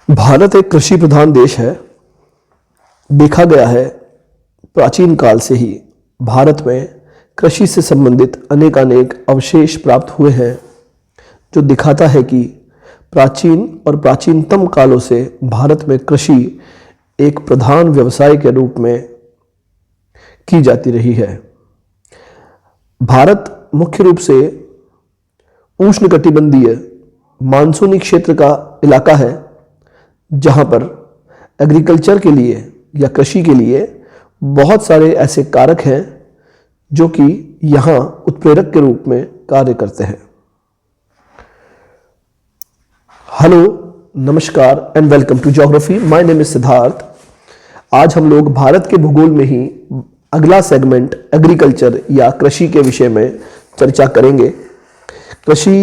भारत एक कृषि प्रधान देश है। देखा गया है प्राचीन काल से ही भारत में कृषि से संबंधित अनेकानेक अवशेष प्राप्त हुए हैं, जो दिखाता है कि प्राचीन और प्राचीनतम कालों से भारत में कृषि एक प्रधान व्यवसाय के रूप में की जाती रही है। भारत मुख्य रूप से उष्णकटिबंधीय मानसूनी क्षेत्र का इलाका है, जहां पर एग्रीकल्चर के लिए या कृषि के लिए बहुत सारे ऐसे कारक हैं जो कि यहाँ उत्प्रेरक के रूप में कार्य करते हैं। हेलो, नमस्कार and welcome to geography. My name is Siddharth. आज हम लोग भारत के भूगोल में ही अगला सेगमेंट एग्रीकल्चर या कृषि के विषय में चर्चा करेंगे। कृषि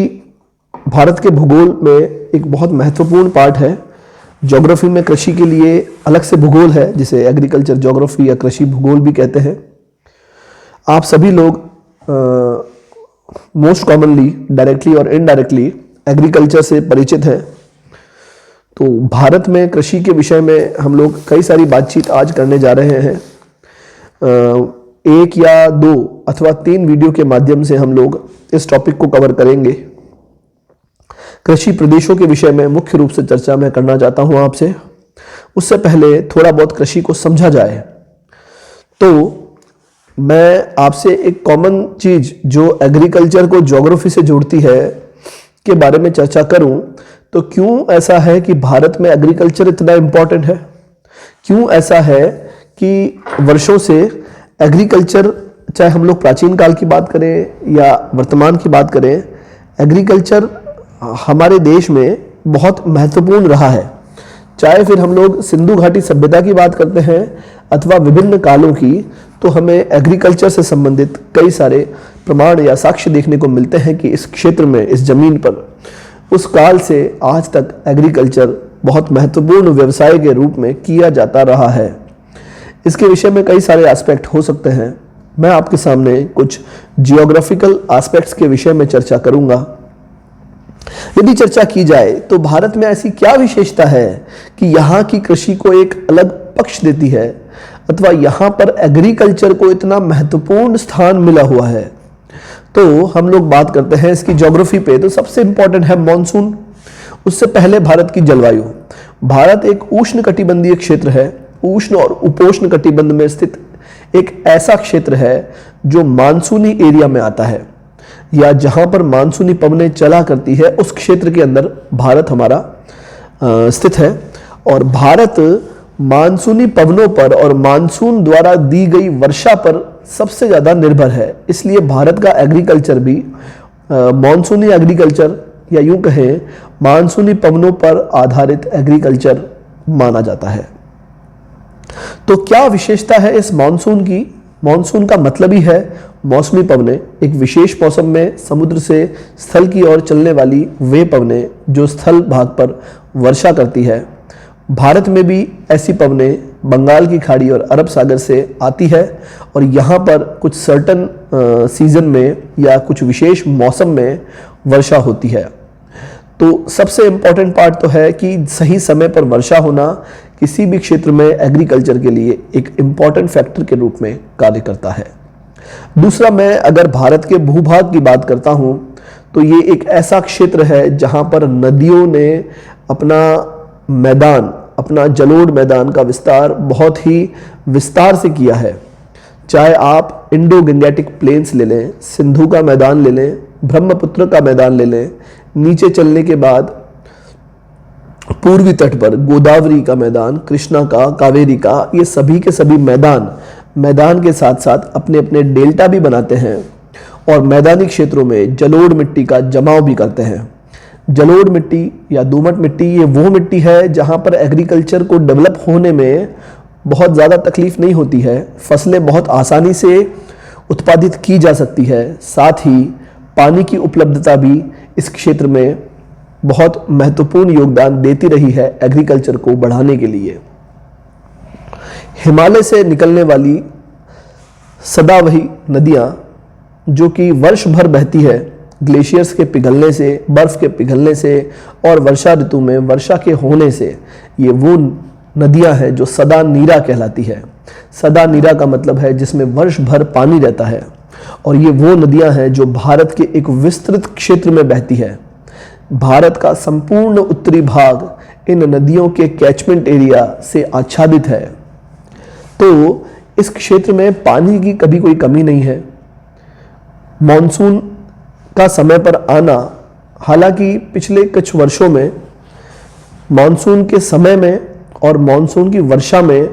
भारत के भूगोल में एक बहुत महत्वपूर्ण पार्ट है। ज्योग्राफी में कृषि के लिए अलग से भूगोल है, जिसे एग्रीकल्चर ज्योग्राफी या कृषि भूगोल भी कहते हैं। आप सभी लोग मोस्ट कॉमनली डायरेक्टली और इनडायरेक्टली एग्रीकल्चर से परिचित हैं। तो भारत में कृषि के विषय में हम लोग कई सारी बातचीत आज करने जा रहे हैं। एक या दो अथवा 3 वीडियो के माध्यम से हम लोग इस टॉपिक को कवर करेंगे। कृषि प्रदेशों के विषय में मुख्य रूप से चर्चा मैं करना चाहता हूं आपसे। उससे पहले थोड़ा बहुत कृषि को समझा जाए तो मैं आपसे एक कॉमन चीज जो एग्रीकल्चर को ज्योग्राफी से जोड़ती है के बारे में चर्चा करूं। तो क्यों ऐसा है कि भारत में एग्रीकल्चर इतना इंपॉर्टेंट है? क्यों ऐसा है कि वर्षों से एग्रीकल्चर, चाहे हम लोग प्राचीन काल की बात करें या वर्तमान की बात करें, एग्रीकल्चर हमारे देश में बहुत महत्वपूर्ण रहा है। चाहे फिर हम लोग सिंधु घाटी सभ्यता की बात करते हैं अथवा विभिन्न कालों की, तो हमें एग्रीकल्चर से संबंधित कई सारे प्रमाण या साक्ष्य देखने को मिलते हैं कि इस क्षेत्र में, इस जमीन पर उस काल से आज तक एग्रीकल्चर बहुत महत्वपूर्ण व्यवसाय के रूप में किया जाता रहा है। इसके विषय में कई सारे एस्पेक्ट हो सकते हैं। मैं आपके सामने कुछ जियोग्राफिकल एस्पेक्ट्स के विषय में चर्चा करूंगा। यदि चर्चा की जाए तो भारत में ऐसी क्या विशेषता है कि यहाँ की कृषि को एक अलग पक्ष देती है अथवा यहाँ पर एग्रीकल्चर को इतना महत्वपूर्ण स्थान मिला हुआ है? तो हम लोग बात करते हैं इसकी ज्योग्राफी पे। तो सबसे इंपॉर्टेंट है मॉनसून। उससे पहले भारत की जलवायु। भारत एक उष्ण कटिबंधीय क्षेत्र है। उष्ण और उपोष्ण कटिबंध में स्थित एक ऐसा क्षेत्र है जो मानसूनी एरिया में आता है, या जहां पर मानसूनी पवनें चला करती है, उस क्षेत्र के अंदर भारत हमारा स्थित है। और भारत मानसूनी पवनों पर और मानसून द्वारा दी गई वर्षा पर सबसे ज्यादा निर्भर है। इसलिए भारत का एग्रीकल्चर भी मानसूनी एग्रीकल्चर, या यूं कहें मानसूनी पवनों पर आधारित एग्रीकल्चर माना जाता है। तो क्या विशेषता है इस मानसून की? मानसून का मतलब ही है मौसमी पवनें। एक विशेष मौसम में समुद्र से स्थल की ओर चलने वाली वे पवनें जो स्थल भाग पर वर्षा करती है। भारत में भी ऐसी पवनें बंगाल की खाड़ी और अरब सागर से आती है, और यहाँ पर कुछ सर्टन सीजन में या कुछ विशेष मौसम में वर्षा होती है। तो सबसे इंपॉर्टेंट पार्ट तो है कि सही समय पर वर्षा होना किसी भी क्षेत्र में एग्रीकल्चर के लिए एक इंपॉर्टेंट फैक्टर के रूप में कार्य करता है। दूसरा, मैं अगर भारत के भूभाग की बात करता हूं तो ये एक ऐसा क्षेत्र है जहां पर नदियों ने अपना मैदान, अपना जलोढ़ मैदान का विस्तार बहुत ही विस्तार से किया है। चाहे आप इंडो गंगेटिक प्लेन्स ले लें, सिंधु का मैदान ले लें, ब्रह्मपुत्र का मैदान ले लें, नीचे चलने के बाद पूर्वी तट पर गोदावरी का मैदान, कृष्णा का, कावेरी का, ये सभी के सभी मैदान के साथ साथ अपने अपने डेल्टा भी बनाते हैं और मैदानी क्षेत्रों में जलोढ़ मिट्टी का जमाव भी करते हैं। जलोढ़ मिट्टी या दोमट मिट्टी ये वो मिट्टी है जहां पर एग्रीकल्चर को डेवलप होने में बहुत ज़्यादा तकलीफ नहीं होती है। फसलें बहुत आसानी से उत्पादित की जा सकती है। साथ ही पानी की उपलब्धता भी इस क्षेत्र में बहुत महत्वपूर्ण योगदान देती रही है एग्रीकल्चर को बढ़ाने के लिए। हिमालय से निकलने वाली सदावही नदियां जो कि वर्ष भर बहती है, ग्लेशियर्स के पिघलने से, बर्फ के पिघलने से और वर्षा ऋतु में वर्षा के होने से ये वो नदियां हैं जो सदा नीरा कहलाती है। सदा नीरा का मतलब है जिसमें वर्ष भर पानी रहता है, और ये वो नदियां हैं जो भारत के एक विस्तृत क्षेत्र में बहती है। भारत का संपूर्ण उत्तरी भाग इन नदियों के कैचमेंट एरिया से आच्छादित है, तो इस क्षेत्र में पानी की कभी कोई कमी नहीं है। मॉनसून का समय पर आना, हालांकि पिछले कुछ वर्षों में मॉनसून के समय में और मॉनसून की वर्षा में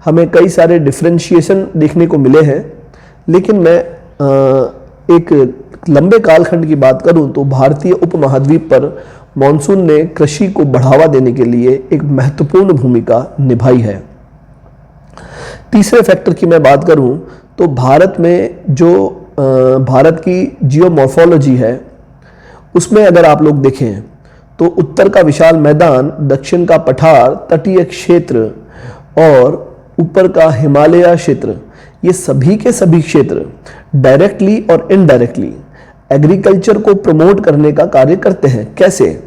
हमें कई सारे डिफरेंशिएशन देखने को मिले हैं, लेकिन मैं एक लंबे कालखंड की बात करूं तो भारतीय उपमहाद्वीप पर मॉनसून ने कृषि को बढ़ावा देने के लिए एक महत्वपूर्ण भूमिका निभाई है। तीसरे फैक्टर की मैं बात करूं तो भारत में जो भारत की जियोमॉर्फोलॉजी है, उसमें अगर आप लोग देखें तो उत्तर का विशाल मैदान, दक्षिण का पठार, तटीय क्षेत्र और ऊपर का हिमालय क्षेत्र, ये सभी के सभी क्षेत्र डायरेक्टली और इनडायरेक्टली एग्रीकल्चर को प्रमोट करने का कार्य करते हैं। कैसे?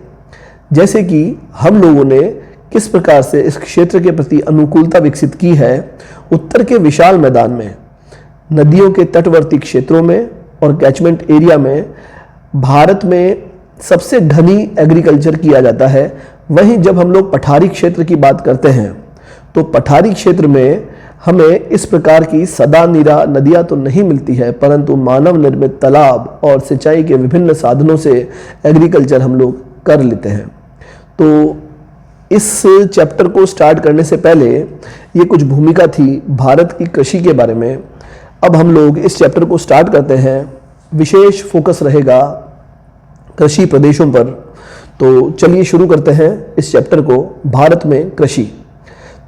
जैसे कि हम लोगों ने किस प्रकार से इस क्षेत्र के प्रति अनुकूलता विकसित की है। उत्तर के विशाल मैदान में, नदियों के तटवर्ती क्षेत्रों में और कैचमेंट एरिया में भारत में सबसे घनी एग्रीकल्चर किया जाता है। वहीं जब हम लोग पठारी क्षेत्र की बात करते हैं तो पठारी क्षेत्र में हमें इस प्रकार की सदा नीरा नदियां तो नहीं मिलती है, परंतु मानव निर्मित तालाब और सिंचाई के विभिन्न साधनों से एग्रीकल्चर हम लोग कर लेते हैं। तो इस चैप्टर को स्टार्ट करने से पहले ये कुछ भूमिका थी भारत की कृषि के बारे में। अब हम लोग इस चैप्टर को स्टार्ट करते हैं। विशेष फोकस रहेगा कृषि प्रदेशों पर। तो चलिए शुरू करते हैं इस चैप्टर को, भारत में कृषि।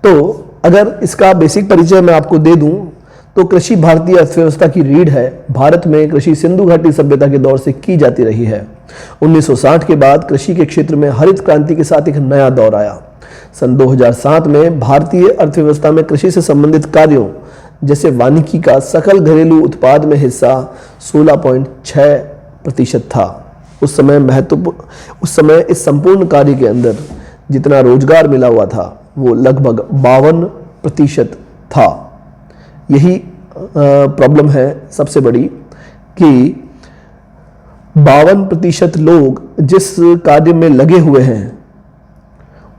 तो अगर इसका बेसिक परिचय मैं आपको दे दूं तो कृषि भारतीय अर्थव्यवस्था की रीढ़ है। भारत में कृषि सिंधु घाटी सभ्यता के दौर से की जाती रही है। 1960 के बाद कृषि के क्षेत्र में हरित क्रांति के साथ एक नया दौर आया। सन 2007 में भारतीय अर्थव्यवस्था में कृषि से संबंधित कार्यों जैसे वानिकी का सकल घरेलू उत्पाद में हिस्सा 16.6% था। उस समय इस संपूर्ण कार्य के अंदर जितना रोजगार मिला हुआ था वो लगभग 52% था। यही प्रॉब्लम है सबसे बड़ी कि 52% लोग जिस कार्य में लगे हुए हैं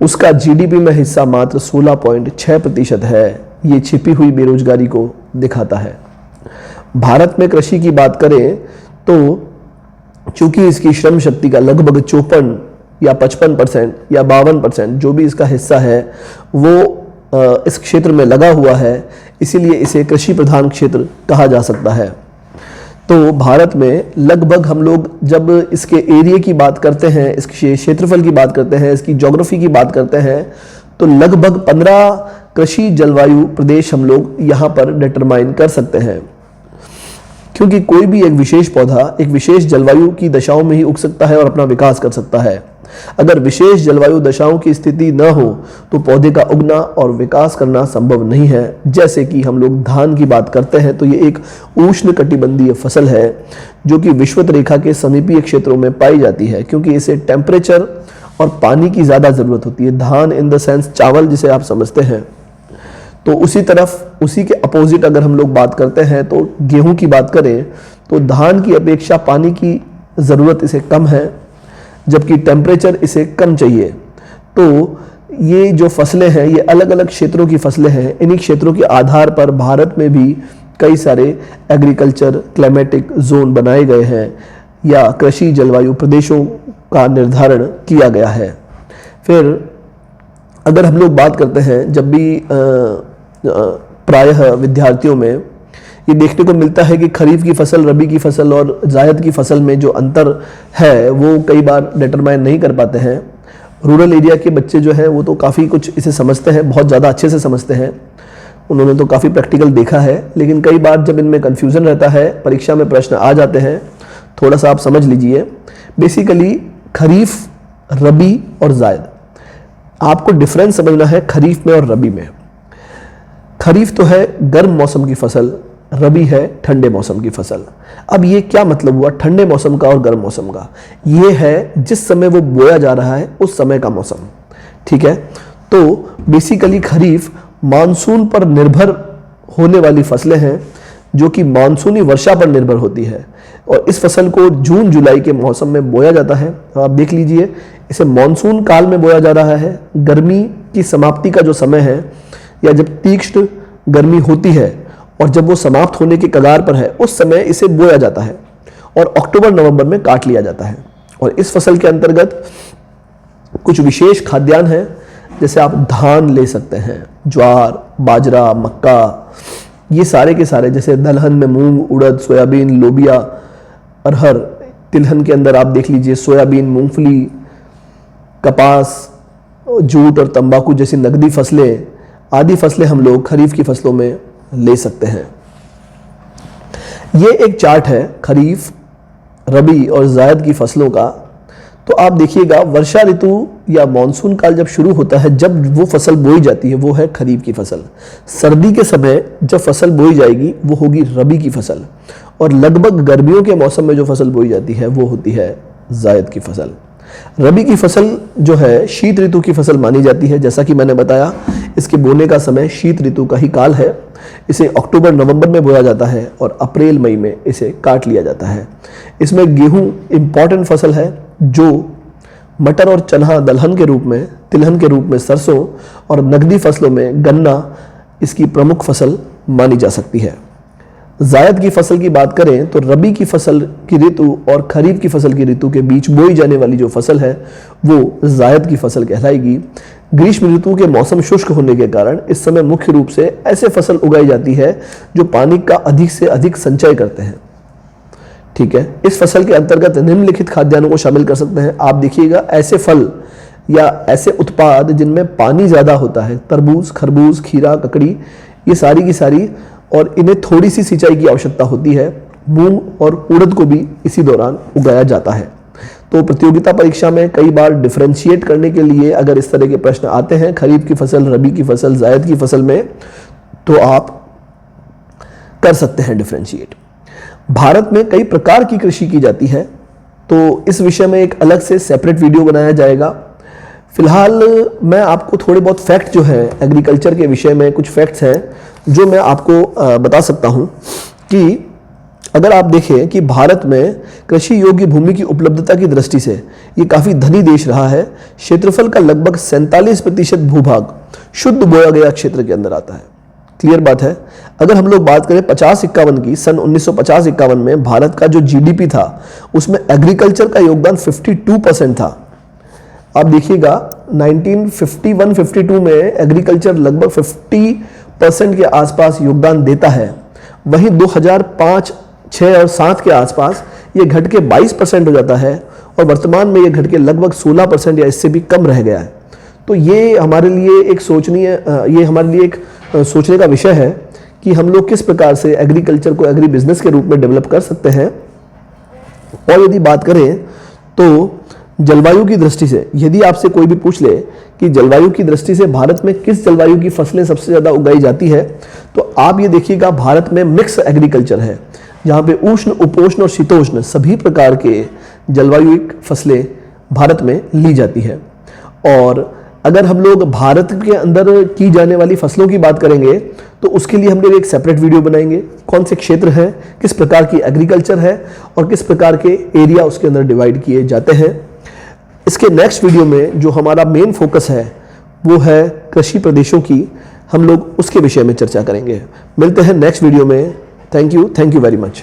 उसका जीडीपी में हिस्सा मात्र 16.6% है। ये छिपी हुई बेरोजगारी को दिखाता है। भारत में कृषि की बात करें तो चूंकि इसकी श्रम शक्ति का लगभग 54 या 55% या 52% जो भी इसका हिस्सा है वो इस क्षेत्र में लगा हुआ है, इसीलिए इसे कृषि प्रधान क्षेत्र कहा जा सकता है। तो भारत में लगभग हम लोग जब इसके एरिया की बात करते हैं, इसके क्षेत्रफल की बात करते हैं, इसकी ज्योग्राफी की बात करते हैं, तो लगभग 15 कृषि जलवायु प्रदेश हम लोग यहाँ पर डिटरमाइन कर सकते हैं। क्योंकि कोई भी एक विशेष पौधा एक विशेष जलवायु की दशाओं में ही उग सकता है और अपना विकास कर सकता है। अगर विशेष जलवायु दशाओं की स्थिति न हो तो पौधे का उगना और विकास करना संभव नहीं है। जैसे कि हम लोग धान की बात करते हैं तो ये एक उष्णकटिबंधीय फसल है जो कि विषुवत रेखा के समीपीय क्षेत्रों में पाई जाती है, क्योंकि इसे टेम्परेचर और पानी की ज़्यादा ज़रूरत होती है। धान इन द सेंस चावल जिसे आप समझते हैं। तो उसी के अपोजिट अगर हम लोग बात करते हैं तो गेहूं की बात करें तो धान की अपेक्षा पानी की ज़रूरत इसे कम है, जबकि टेम्परेचर इसे कम चाहिए। तो ये जो फसलें हैं ये अलग अलग क्षेत्रों की फसलें हैं। इन्हीं क्षेत्रों के आधार पर भारत में भी कई सारे एग्रीकल्चर क्लाइमेटिक जोन बनाए गए हैं या कृषि जलवायु प्रदेशों का निर्धारण किया गया है। फिर अगर हम लोग बात करते हैं, जब भी प्रायः विद्यार्थियों में ये देखने को मिलता है कि खरीफ की फसल, रबी की फसल और जायद की फसल में जो अंतर है वो कई बार डिटरमाइन नहीं कर पाते हैं। रूरल एरिया के बच्चे जो हैं वो तो काफ़ी कुछ इसे समझते हैं, बहुत ज़्यादा अच्छे से समझते हैं, उन्होंने तो काफ़ी प्रैक्टिकल देखा है। लेकिन कई बार जब इनमें कन्फ्यूज़न रहता है, परीक्षा में प्रश्न आ जाते हैं, थोड़ा सा आप समझ लीजिए। बेसिकली खरीफ, रबी और जायद, आपको डिफरेंस समझना है खरीफ में और रबी में। खरीफ तो है गर्म मौसम की फसल रबी है ठंडे मौसम की फसल। अब ये क्या मतलब हुआ ठंडे मौसम का और गर्म मौसम का? ये है जिस समय वो बोया जा रहा है उस समय का मौसम, ठीक है। तो बेसिकली खरीफ मानसून पर निर्भर होने वाली फसलें हैं जो कि मानसूनी वर्षा पर निर्भर होती है, और इस फसल को जून जुलाई के मौसम में बोया जाता है। आप देख लीजिए, इसे मानसून काल में बोया जा रहा है। गर्मी की समाप्ति का जो समय है, या जब तीक्ष्ण गर्मी होती है और जब वो समाप्त होने के कगार पर है, उस समय इसे बोया जाता है और अक्टूबर नवंबर में काट लिया जाता है। और इस फसल के अंतर्गत कुछ विशेष खाद्यान्न हैं, जैसे आप धान ले सकते हैं, ज्वार, बाजरा, मक्का, ये सारे के सारे, जैसे दलहन में मूंग, उड़द, सोयाबीन, लोबिया, अरहर। तिलहन के अंदर आप देख लीजिए सोयाबीन, मूंगफली, कपास, जूट और तंबाकू जैसी नकदी फसलें, आदि फसलें हम लोग खरीफ की फसलों में ले सकते हैं। ये एक चार्ट है खरीफ, रबी और जायद की फसलों का। तो आप देखिएगा, वर्षा ऋतु या मानसून काल जब शुरू होता है, जब वो फसल बोई जाती है, वो है खरीफ की फसल। सर्दी के समय जब फसल बोई जाएगी वो होगी रबी की फसल, और लगभग गर्मियों के मौसम में जो फसल बोई जाती है वो होती है जायद की फसल। रबी की फसल जो है शीत ऋतु की फसल मानी जाती है। जैसा कि मैंने बताया, इसके बोने का समय शीत ऋतु का ही काल है। इसे अक्टूबर नवंबर में बोया जाता है और अप्रैल मई में इसे काट लिया जाता है। इसमें गेहूं इंपॉर्टेंट फसल है, जो मटर और चना दलहन के रूप में, तिलहन के रूप में सरसों, और नकदी फसलों में गन्ना इसकी प्रमुख फसल मानी जा सकती है। जायद की फसल की बात करें तो रबी की फसल की ऋतु और खरीफ की फसल की ऋतु के बीच बोई जाने वाली जो फसल है वो जायद की फसल कहलाएगी। ग्रीष्म ऋतु के मौसम शुष्क होने के कारण इस समय मुख्य रूप से ऐसे फसल उगाई जाती है जो पानी का अधिक से अधिक संचय करते हैं, ठीक है। इस फसल के अंतर्गत निम्नलिखित खाद्यान्नों को शामिल कर सकते हैं। आप देखिएगा, ऐसे फल या ऐसे उत्पाद जिनमें पानी ज्यादा होता है, तरबूज, खरबूज, खीरा, ककड़ी, ये सारी की सारी, और इन्हें थोड़ी सी सिंचाई की आवश्यकता होती है। मूंग और उड़द को भी इसी दौरान उगाया जाता है। तो प्रतियोगिता परीक्षा में कई बार डिफरेंशिएट करने के लिए अगर इस तरह के प्रश्न आते हैं, खरीफ की फसल, रबी की फसल, जायद की फसल में, तो आप कर सकते हैं डिफरेंशिएट। भारत में कई प्रकार की कृषि की जाती है, तो इस विषय में एक अलग से सेपरेट वीडियो बनाया जाएगा। फिलहाल मैं आपको थोड़े बहुत फैक्ट जो है एग्रीकल्चर के विषय में, कुछ फैक्ट्स हैं जो मैं आपको बता सकता हूं कि अगर आप देखें कि भारत में कृषि योग्य भूमि की उपलब्धता की दृष्टि से ये काफ़ी धनी देश रहा है। क्षेत्रफल का लगभग 47% भूभाग शुद्ध बोया गया क्षेत्र के अंदर आता है। क्लियर बात है। अगर हम लोग बात करें 50-51 की, सन 1950-51 में भारत का जो जीडीपी था उसमें एग्रीकल्चर का योगदान 52% था। आप देखिएगा 1951-52 में एग्रीकल्चर लगभग 50% के आसपास योगदान देता है। वहीं 2005, 6 और 7 के आसपास ये घट के 22% हो जाता है, और वर्तमान में ये घट के लगभग 16% या इससे भी कम रह गया है। तो ये हमारे लिए एक सोचने का विषय है कि हम लोग किस प्रकार से एग्रीकल्चर को एग्री बिजनेस के रूप में डेवलप कर सकते हैं। और यदि बात करें तो जलवायु की दृष्टि से, यदि आपसे कोई भी पूछ ले कि जलवायु की दृष्टि से भारत में किस जलवायु की फसलें सबसे ज़्यादा उगाई जाती है, तो आप ये देखिएगा भारत में मिक्स एग्रीकल्चर है, जहाँ पे उष्ण, उपोष्ण और शीतोष्ण सभी प्रकार के जलवायु फसलें भारत में ली जाती है। और अगर हम लोग भारत के अंदर की जाने वाली फसलों की बात करेंगे तो उसके लिए हम लोग एक सेपरेट वीडियो बनाएंगे। कौन से क्षेत्र हैं, किस प्रकार की एग्रीकल्चर है और किस प्रकार के एरिया उसके अंदर डिवाइड किए जाते हैं। इसके नेक्स्ट वीडियो में जो हमारा मेन फोकस है वो है कृषि प्रदेशों की, हम लोग उसके विषय में चर्चा करेंगे। मिलते हैं नेक्स्ट वीडियो में। Thank you very much.